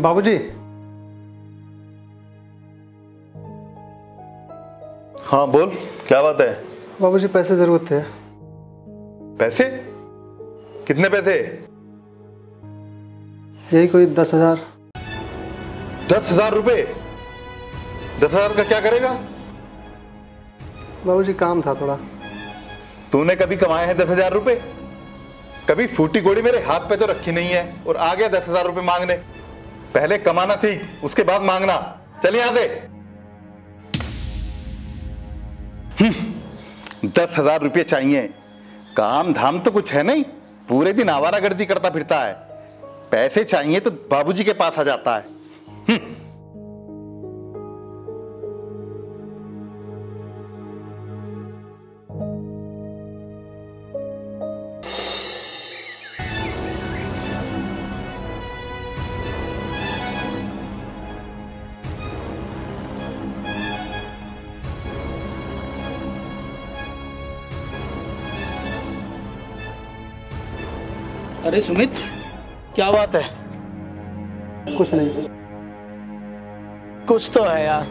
बाबूजी। हाँ बोल, क्या बात है? बाबूजी पैसे जरूरत थे। पैसे? कितने पैसे? यही कोई 10,000। 10,000 रुपए? 10,000 का क्या करेगा? बाबूजी काम था थोड़ा। तूने कभी कमाए हैं 10,000 रुपए? कभी फूटी गोड़ी मेरे हाथ पे तो रखी नहीं है और आ गया 10,000 रुपए मांगने। पहले कमाना सीख, उसके बाद मांगना। चल यहां से। 10,000 रुपये चाहिए। काम धाम तो कुछ है नहीं, पूरे दिन आवारागर्दी करता फिरता है। पैसे चाहिए तो बाबूजी के पास आ जाता है। अरे सुमित, क्या बात है? कुछ नहीं। कुछ तो है यार,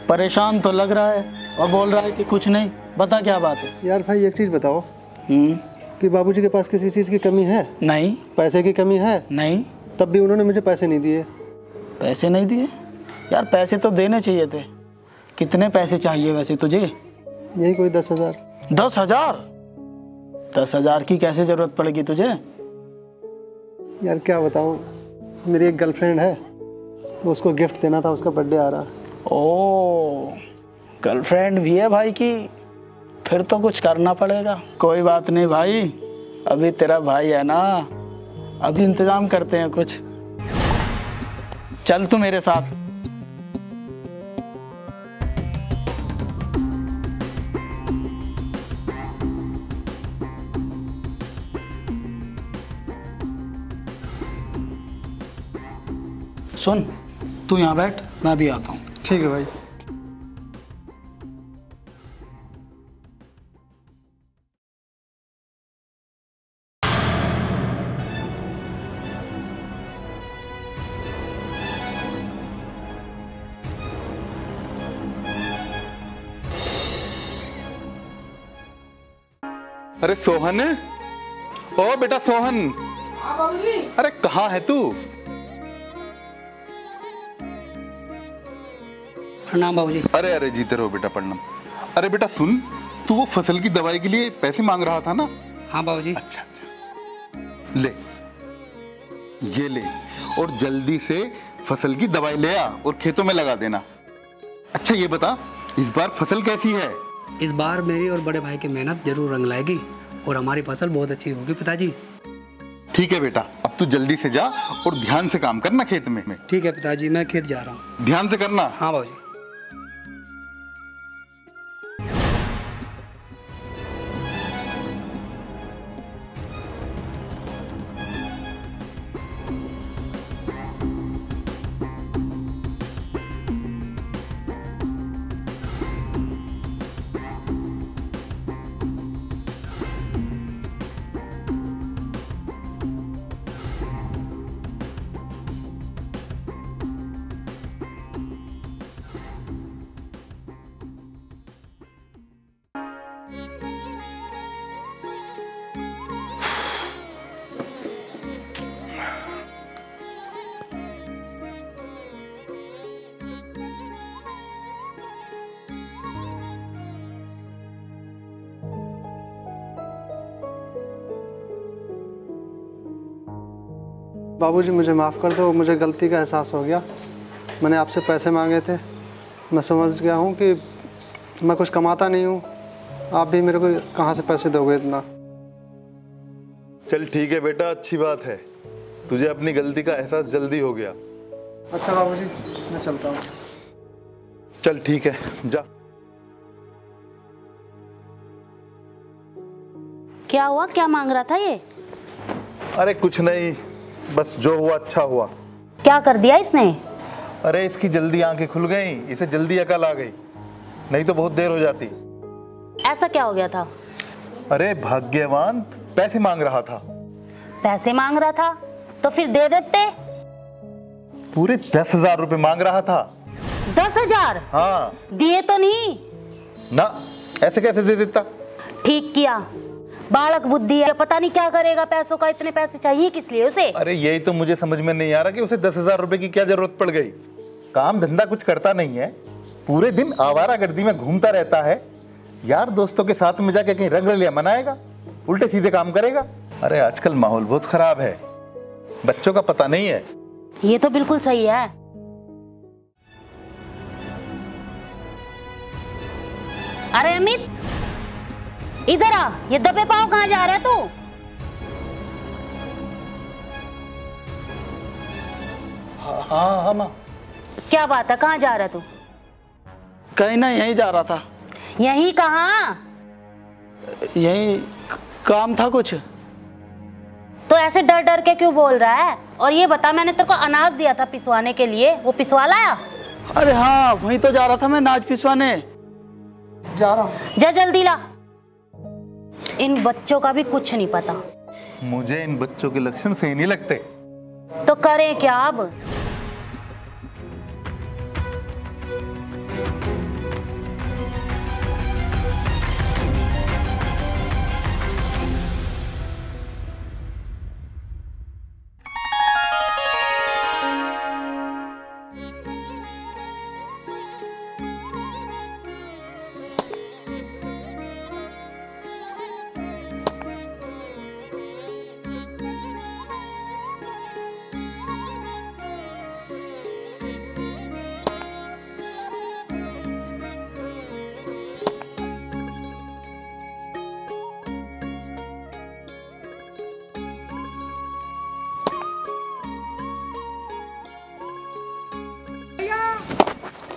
परेशान तो लग रहा है और बोल रहा है कि कुछ नहीं। बता क्या बात है? यार भाई एक चीज़ बताओ कि बाबूजी के पास किसी चीज़ की कमी है? नहीं। पैसे की कमी है? नहीं। तब भी उन्होंने मुझे पैसे नहीं दिए। पैसे नहीं दिए? यार पैसे तो देने चाहिए थे। कितने पैसे चाहिए वैसे तुझे? यही कोई 10,000। 10,000? 10,000 की कैसे जरूरत पड़ेगी तुझे? यार क्या बताऊँ, मेरी एक गर्लफ्रेंड है तो उसको गिफ्ट देना था, उसका बर्थडे आ रहा। ओ, गर्लफ्रेंड भी है भाई की? फिर तो कुछ करना पड़ेगा। कोई बात नहीं भाई, अभी तेरा भाई है ना, अभी इंतजाम करते हैं कुछ। चल तू मेरे साथ। सुन, तू यहाँ बैठ, मैं भी आता हूँ। ठीक है भाई। अरे सोहन, ओ बेटा सोहन। हाँ बाबूजी। अरे कहाँ है तू? प्रणाम बाबूजी। अरे अरे जीते रहो बेटा, प्रणाम। अरे बेटा सुन, तू वो फसल की दवाई के लिए पैसे मांग रहा था ना? हाँ बाबूजी। अच्छा अच्छा, ले ये ले, और जल्दी से फसल की दवाई ले आ और खेतों में लगा देना। अच्छा ये बता, इस बार फसल कैसी है? इस बार मेरी और बड़े भाई की मेहनत जरूर रंग लाएगी और हमारी फसल बहुत अच्छी होगी पिताजी। ठीक है बेटा, अब तू जल्दी से जा और ध्यान से काम करना खेत में। ठीक है पिताजी, मैं खेत जा रहा हूँ। ध्यान से करना। हाँ बाबूजी। बाबूजी मुझे माफ़ कर दो, मुझे गलती का एहसास हो गया। मैंने आपसे पैसे मांगे थे। मैं समझ गया हूँ कि मैं कुछ कमाता नहीं हूँ, आप भी मेरे को कहाँ से पैसे दोगे इतना। चल ठीक है बेटा, अच्छी बात है, तुझे अपनी गलती का एहसास जल्दी हो गया। अच्छा बाबूजी, मैं चलता हूँ। चल ठीक है, जा। क्या हुआ? क्या मांग रहा था ये? अरे कुछ नहीं, बस जो हुआ अच्छा हुआ। क्या कर दिया इसने? अरे इसकी जल्दी आंखें खुल गई, इसे जल्दी अकल आ गई, नहीं तो बहुत देर हो जाती। ऐसा क्या हो गया था? अरे भाग्यवान पैसे मांग रहा था। पैसे मांग रहा था तो फिर दे देते। पूरे 10,000 रुपए मांग रहा था। 10,000? हाँ। दिए तो नहीं? ना, ऐसे कैसे दे देता। ठीक किया, बालक बुद्धि है, पता नहीं क्या करेगा पैसों का। इतने पैसे चाहिए किस लिए उसे? अरे यही तो मुझे समझ में नहीं आ रहा कि उसे 10,000 रुपए की क्या जरूरत पड़ गई। काम धंधा कुछ करता नहीं है, पूरे दिन आवारागर्दी में घूमता रहता है। यार दोस्तों के साथ में जाके कहीं रंग रलिया मनाएगा, उल्टे सीधे काम करेगा। अरे आजकल माहौल बहुत खराब है, बच्चों का पता नहीं है। ये तो बिल्कुल सही है। अरे अमित, इधर आ। ये दबे पाँव कहाँ जा रहा है तू? हाँ माँ। क्या बात है, कहाँ जा रहा है तू? कहीं ना, यहीं जा रहा था। यहीं कहाँ? यहीं काम था कुछ। तो ऐसे डर डर के क्यों बोल रहा है? और ये बता, मैंने तेरे को अनाज दिया था पिसवाने के लिए, वो पिसवा लाया? अरे हाँ, वहीं तो जा रहा था मैं, नाच पिसवाने जा रहा हूँ। जा जल्दी ला। इन बच्चों का भी कुछ नहीं पता। मुझे इन बच्चों के लक्षण सही नहीं लगते। तो करें क्या अब?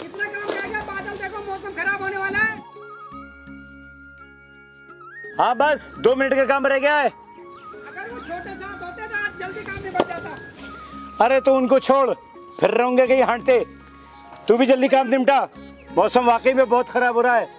कितना काम रह गया? बादल देखो, मौसम खराब होने वाला है। हाँ बस 2 मिनट का काम रह गया है। अगर वो छोटे साथ होते तो आज जल्दी काम निपट जाता। अरे तो उनको छोड़, फिर रहोगे कहीं हांटते। तू भी जल्दी काम निपटा, मौसम वाकई में बहुत खराब हो रहा है।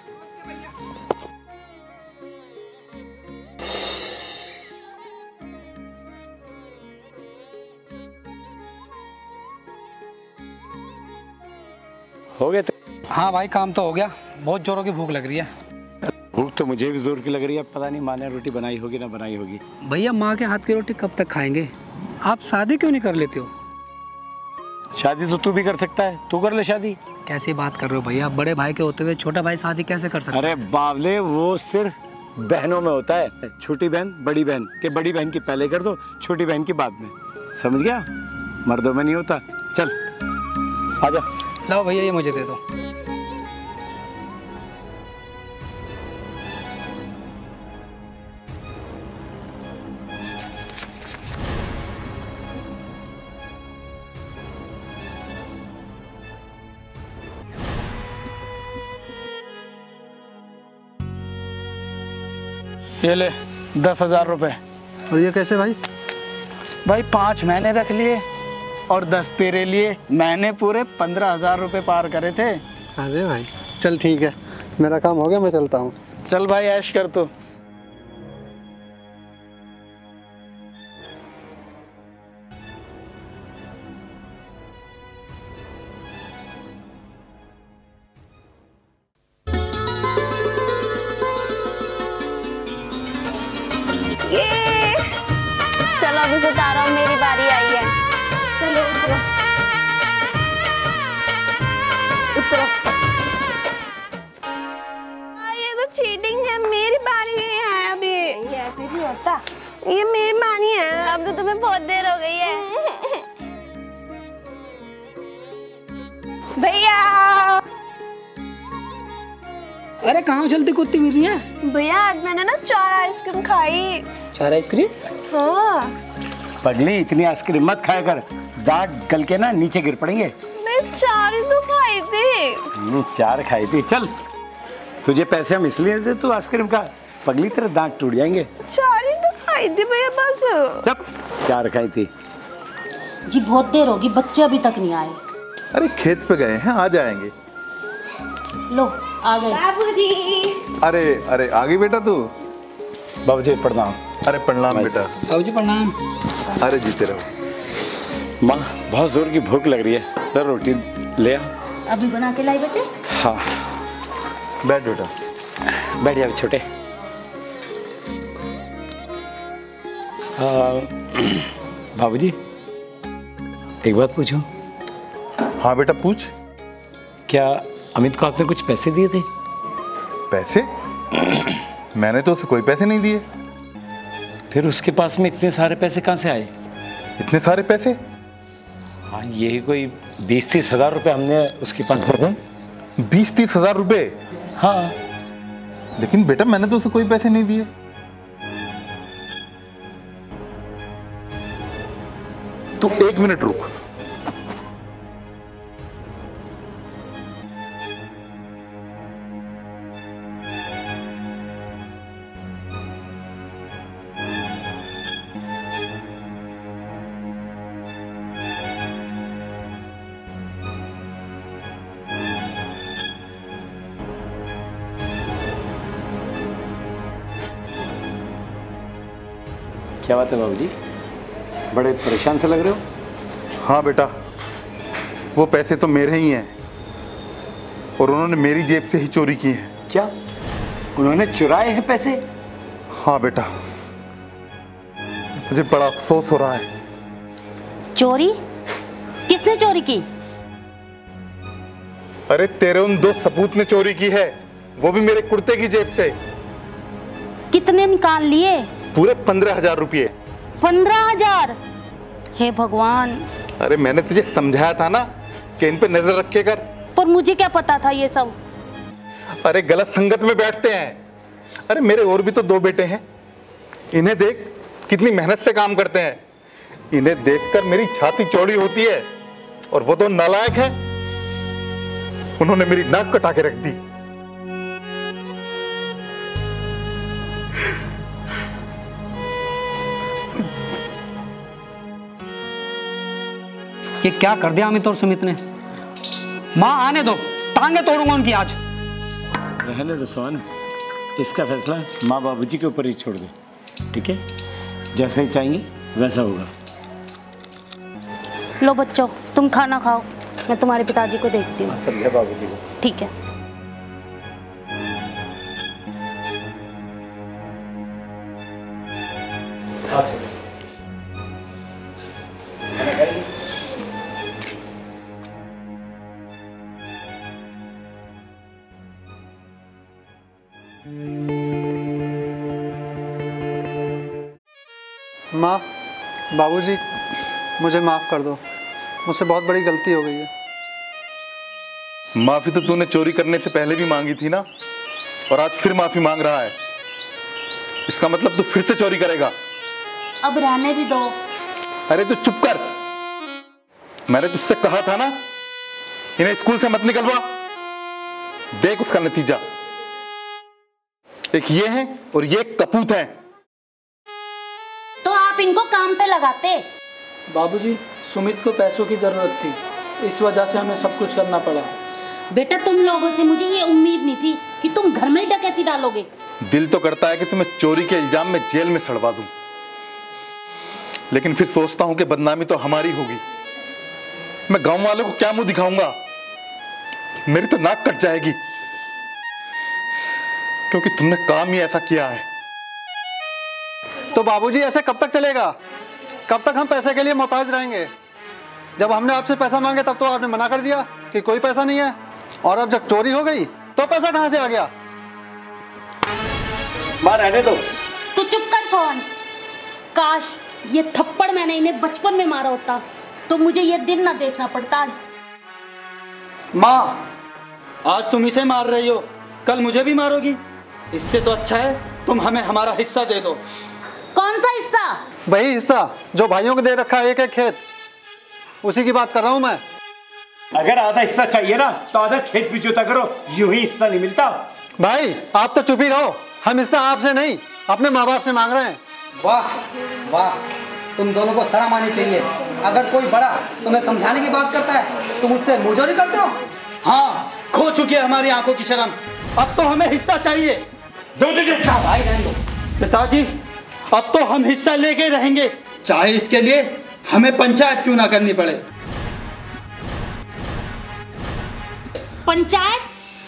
हो गए? हाँ भाई, काम तो हो गया। बहुत जोरों की भूख लग रही है। भूख तो मुझे भी जोर की लग रही है। पता नहीं माँ ने रोटी बनाई होगी ना बनाई होगी। भैया, माँ के हाथ की रोटी कब तक खाएंगे? आप शादी क्यों नहीं कर लेते हो? शादी तो तू भी कर सकता है, तू कर ले शादी। कैसी बात कर रहे हो भैया? बड़े भाई के होते हुए छोटा भाई शादी कैसे कर सकता है? अरे बावले, वो सिर्फ बहनों में होता है। छोटी बहन बड़ी बहन के, बड़ी बहन की पहले कर दो, छोटी बहन की बाद में। समझ गया? मर्दों में नहीं होता। चल आजा। लाओ भैया, ये मुझे दे दो। ये ले 10,000 रुपए। और ये कैसे भाई? भाई 5 महीने रख लिए और 10 तेरे लिए। मैंने पूरे 15,000 रुपए पार करे थे। अरे भाई चल ठीक है, मेरा काम हो गया, मैं चलता हूँ। चल भाई, ऐश कर तू। चलो अभी से उतारा हूँ, मेरी बारी आई है। चलो उतरो उतरो। ये तो चीटिंग है, मेरी बारी नहीं है अभी। ये ऐसे नहीं होता, ये मेरी बारी है। अब तो तुम्हें बहुत देर हो गई है। भैया अरे कहाँ चलती कुत्ती मिल रही है? भैया, आज मैंने ना 4 आइसक्रीम खाई। 4 आइसक्रीम? हाँ। पगली, इतनी आइसक्रीम मत खाया कर, दांत गल के ना नीचे गिर पड़ेंगे। मैं 4 ही तो खाई थी। 4 खाई थी। चल, तुझे पैसे हम इसलिए देते तू आइसक्रीम का। पगली, तेरे दांत टूट जाएंगे। 4 ही तो खाई थी भैया, बस। चुप, 4 खाई थी। जी बहुत देर होगी, बच्चे अभी तक नहीं आए। अरे खेत पे गए हैं, आ जाएंगे। लो आ गए। बाबूजी। अरे अरे आ गई बेटा तू? बाबूजी प्रणाम। अरे प्रणाम बेटा। बाबूजी प्रणाम। अरे जीते रहो। माँ बहुत जोर की भूख लग रही है, तो रोटी ले आ। अभी बना के लाई बेटे। हाँ बैठ बेटा। बैठ जा छोटे। बाबूजी एक बात पूछूं? हाँ बेटा पूछ। क्या अमित को आपने कुछ पैसे दिए थे? पैसे? मैंने तो उसे कोई पैसे नहीं दिए। फिर उसके पास में इतने सारे पैसे कहाँ से आए? इतने सारे पैसे? हाँ ये कोई 20-30 हज़ार रुपये हमने उसके पास दे दिए। 20-30 हज़ार रुपये? हाँ लेकिन बेटा मैंने तो उसे कोई पैसे नहीं दिए। तू 1 मिनट रुक। क्या बात है बाबूजी, बड़े परेशान से लग रहे हो? हाँ बेटा, वो पैसे तो मेरे ही हैं और उन्होंने मेरी जेब से ही चोरी की हैं। क्या उन्होंने चुराए हैं पैसे? हाँ बेटा, मुझे बड़ा अफसोस हो रहा है। चोरी? किसने चोरी की? अरे तेरे उन 2 सपूत ने चोरी की है, वो भी मेरे कुर्ते की जेब से। कितने निकाल लिए? पूरे 15,000 रुपये। 15,000? हे भगवान। अरे मैंने तुझे समझाया था ना कि इन पे नजर रखे कर। पर मुझे क्या पता था ये सब। अरे गलत संगत में बैठते हैं। अरे मेरे और भी तो 2 बेटे हैं, इन्हें देख कितनी मेहनत से काम करते हैं। इन्हें देखकर मेरी छाती चौड़ी होती है और वो तो नालायक हैं, उन्होंने मेरी नाक कटा के रख दी। ये क्या कर दिया अमित और सुमित ने? माँ आने दो, टांगे तोड़ूंगा उनकी आज। रहने दो सोहन, इसका फैसला माँ बाबूजी के ऊपर ही छोड़ दे, ठीक है? जैसा ही चाहेंगे वैसा होगा। लो बच्चों, तुम खाना खाओ, मैं तुम्हारे पिताजी को देखती हूँ। समझा बाबूजी को? ठीक है। माँ, बाबूजी, मुझे माफ़ कर दो, मुझसे बहुत बड़ी गलती हो गई है। माफी तो तूने चोरी करने से पहले भी मांगी थी ना, और आज फिर माफी मांग रहा है। इसका मतलब तू फिर से चोरी करेगा। अब रहने भी दो। अरे तू चुप कर, मैंने तुझसे कहा था ना इन्हें स्कूल से मत निकलवा। देख उसका नतीजा, एक ये है और ये एक कपूत है। तो आप इनको काम पे लगाते। बाबूजी, सुमित को पैसों की ज़रूरत थी, इस वजह से हमें सब कुछ करना पड़ा। बेटा तुम लोगों से मुझे ये उम्मीद नहीं थी कि तुम घर में ही डकैती डालोगे। दिल तो करता है कि तुम्हें चोरी के इल्जाम में जेल में सड़वा दूं, लेकिन फिर सोचता हूं कि बदनामी तो हमारी होगी। मैं गांव वालों को क्या मुंह दिखाऊंगा, मेरी तो नाक कट जाएगी, क्योंकि तुमने काम ही ऐसा किया है। तो बाबूजी ऐसे कब तक चलेगा? कब तक हम पैसे के लिए मोहताज रहेंगे? जब हमने आपसे पैसा मांगे तब तो आपने मना कर दिया कि कोई पैसा नहीं है, और अब जब चोरी हो गई तो पैसा कहां से आ गया? मां रहने दो। तू चुप कर सोहन। काश ये थप्पड़ मैंने इन्हें बचपन में मारा होता तो मुझे ये दिन ना देखना पड़ता। माँ, आज तुम इसे मार रही हो, कल मुझे भी मारोगी। इससे तो अच्छा है तुम हमें हमारा हिस्सा दे दो। कौन सा हिस्सा? वही हिस्सा जो भाइयों को दे रखा है, एक खेत, उसी की बात कर रहा हूं मैं। अगर आधा हिस्सा चाहिए ना तो आधा खेत भी जोता करो, यूं ही हिस्सा नहीं मिलता। भाई आप तो चुप ही रहो, हम हिस्सा आपसे नहीं अपने माँ बाप से मांग रहे हैं। वाह वाह, तुम दोनों को शर्म आनी चाहिए। अगर कोई बड़ा तुम्हें समझाने की बात करता है तुम उससे मुंहजोरी करते हो। हाँ, खो चुकी है हमारी आंखों की शर्म, अब तो हमें हिस्सा चाहिए। भाई रहने दो। पिताजी, अब तो हम हिस्सा लेके रहेंगे, चाहे इसके लिए हमें पंचायत क्यों ना करनी पड़े। पंचायत?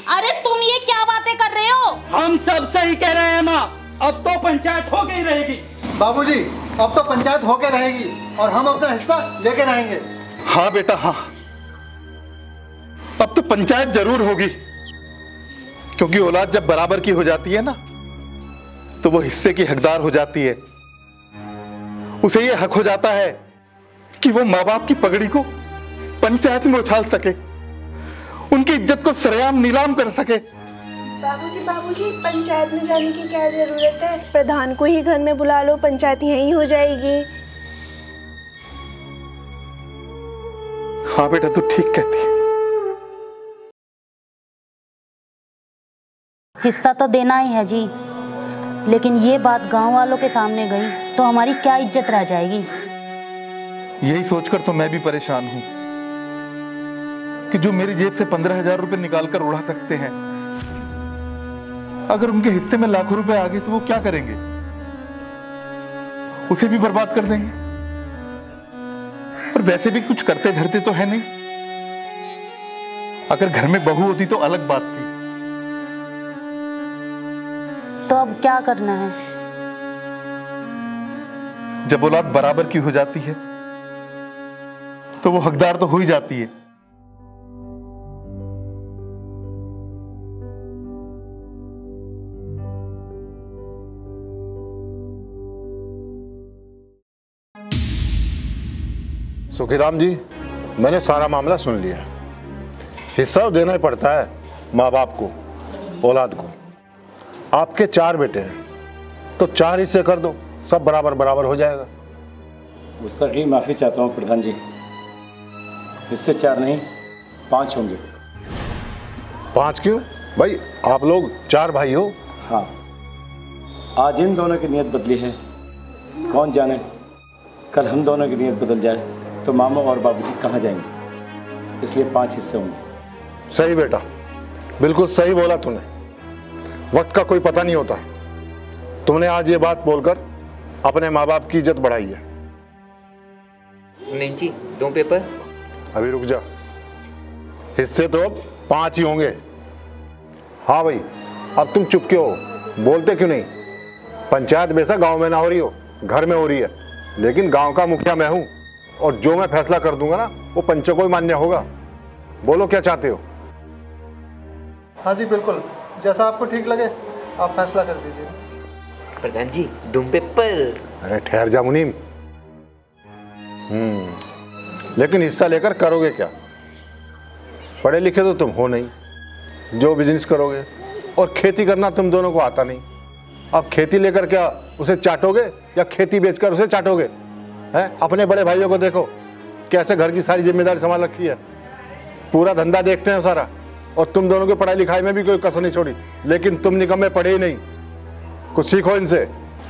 अरे तुम ये क्या बातें कर रहे हो? हम सब सही कह रहे हैं माँ, अब तो पंचायत हो गई रहेगी। बाबूजी, अब तो पंचायत होके रहेगी और हम अपना हिस्सा लेके रहेंगे। हाँ बेटा हाँ, अब तो पंचायत जरूर होगी, क्योंकि औलाद जब बराबर की हो जाती है ना, तो वो हिस्से की हकदार हो जाती है। उसे ये हक हो जाता है कि वो माँ बाप की पगड़ी को पंचायत में उछाल सके, उनकी इज्जत को सरेआम नीलाम कर सके। बाबूजी, पंचायत में जाने की क्या जरूरत है? प्रधान को ही घर में बुला लो, पंचायत यहीं हो जाएगी। हाँ बेटा, तू ठीक कहती है। हिस्सा तो देना ही है जी, लेकिन ये बात गांव वालों के सामने गई तो हमारी क्या इज्जत रह जाएगी। यही सोचकर तो मैं भी परेशान हूं कि जो मेरी जेब से 15,000 रुपए निकालकर उड़ा सकते हैं, अगर उनके हिस्से में लाखों रुपए आ गए तो वो क्या करेंगे? उसे भी बर्बाद कर देंगे। पर वैसे भी कुछ करते धरते तो है नहीं। अगर घर में बहू होती तो अलग बात थी। तो अब क्या करना है? जब औलाद बराबर की हो जाती है तो वो हकदार तो हो ही जाती है। सुखीराम जी, मैंने सारा मामला सुन लिया। हिस्सा देना ही पड़ता है माँ बाप को, औलाद को। आपके 4 बेटे हैं तो 4 हिस्से कर दो, सब बराबर बराबर हो जाएगा। उसका ही माफ़ी चाहता हूँ प्रधान जी, इससे 4 नहीं 5 होंगे। 5 क्यों भाई? आप लोग 4 भाई हो। हाँ, आज इन दोनों की नीयत बदली है, कौन जाने कल हम दोनों की नीयत बदल जाए तो मामा और बाबूजी कहाँ जाएंगे। इसलिए 5 हिस्से होंगे। सही बेटा, बिल्कुल सही बोला तूने। वक्त का कोई पता नहीं होता। तुमने आज ये बात बोलकर अपने माँ बाप की इज्जत बढ़ाई है। नहीं जी, 2 पेपर। अभी रुक जा, हिस्से तो अब 5 ही होंगे। हाँ भाई, अब तुम चुप क्यों हो? बोलते क्यों नहीं? पंचायत बेशक गांव में ना हो रही हो, घर में हो रही है, लेकिन गांव का मुखिया मैं हूं और जो मैं फैसला कर दूंगा ना, वो पंचों को ही मान्य होगा। बोलो क्या चाहते हो? हाँ जी बिल्कुल, जैसा आपको ठीक लगे आप फैसला कर दीजिए। प्रधान जी, 2 पेपर। अरे ठहर जा मुनीम। लेकिन हिस्सा लेकर करोगे क्या? पढ़े लिखे तो तुम हो नहीं, जो बिजनेस करोगे, और खेती करना तुम दोनों को आता नहीं। अब खेती लेकर क्या उसे चाटोगे या खेती बेचकर उसे चाटोगे? हैं? अपने बड़े भाइयों को देखो कैसे घर की सारी जिम्मेदारी संभाल रखी है, पूरा धंधा देखते हैं सारा। और तुम दोनों की पढ़ाई लिखाई में भी कोई कसर नहीं छोड़ी, लेकिन तुम निकम्मे पढ़े ही नहीं। कुछ सीखो इनसे।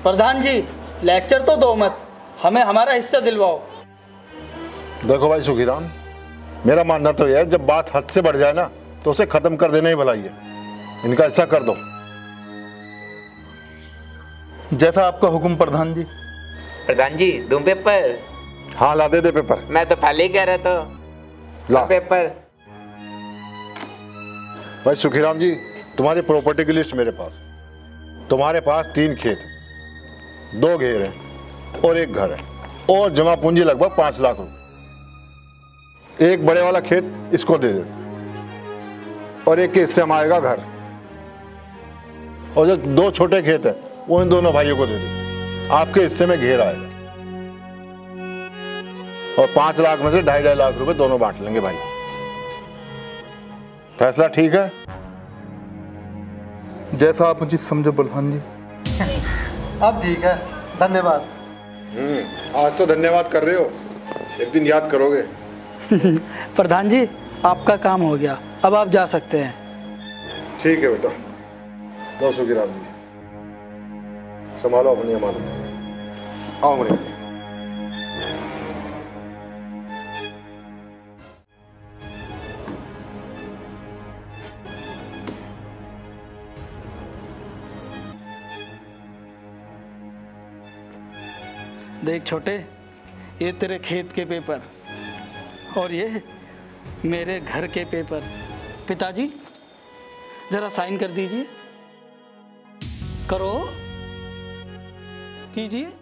प्रधान जी, लेक्चर तो दो मत, हमें हमारा हिस्सा दिलवाओ। देखो भाई सुखीराम, मेरा मानना तो यह है, जब बात हद से बढ़ जाए ना तो उसे खत्म कर देना ही भलाई है। इनका हिस्सा कर दो। जैसा आपका हुक्म प्रधान जी। प्रधान जी, 2 पेपर। हाँ ला दे पेपर। मैं तो पहले ही कह रहा था, ला पेपर। भाई सुखीराम जी, तुम्हारी प्रॉपर्टी की लिस्ट मेरे पास। तुम्हारे पास 3 खेत, 2 घेर हैं और 1 घर है, और जमा पूंजी लगभग 5 लाख रुपए। एक बड़े वाला खेत इसको दे देते और एक के हिस्से में आएगा घर, और जो 2 छोटे खेत है वो इन दोनों भाइयों को दे देते। आपके हिस्से में घेर आएगा और 5 लाख में से 2.5 लाख रुपए दोनों बांट लेंगे भाई। फैसला ठीक है? जैसा आप मुझे समझो प्रधान जी। अब ठीक है, धन्यवाद। आज तो धन्यवाद कर रहे हो, एक दिन याद करोगे। प्रधान जी, आपका काम हो गया, अब आप जा सकते हैं। ठीक है बेटा, लो सुखीराम जी, संभालो अपनी अमानत। आओ मुनीम। देख छोटे, ये तेरे खेत के पेपर और ये मेरे घर के पेपर। पिताजी जरा साइन कर दीजिए। करो, कीजिए।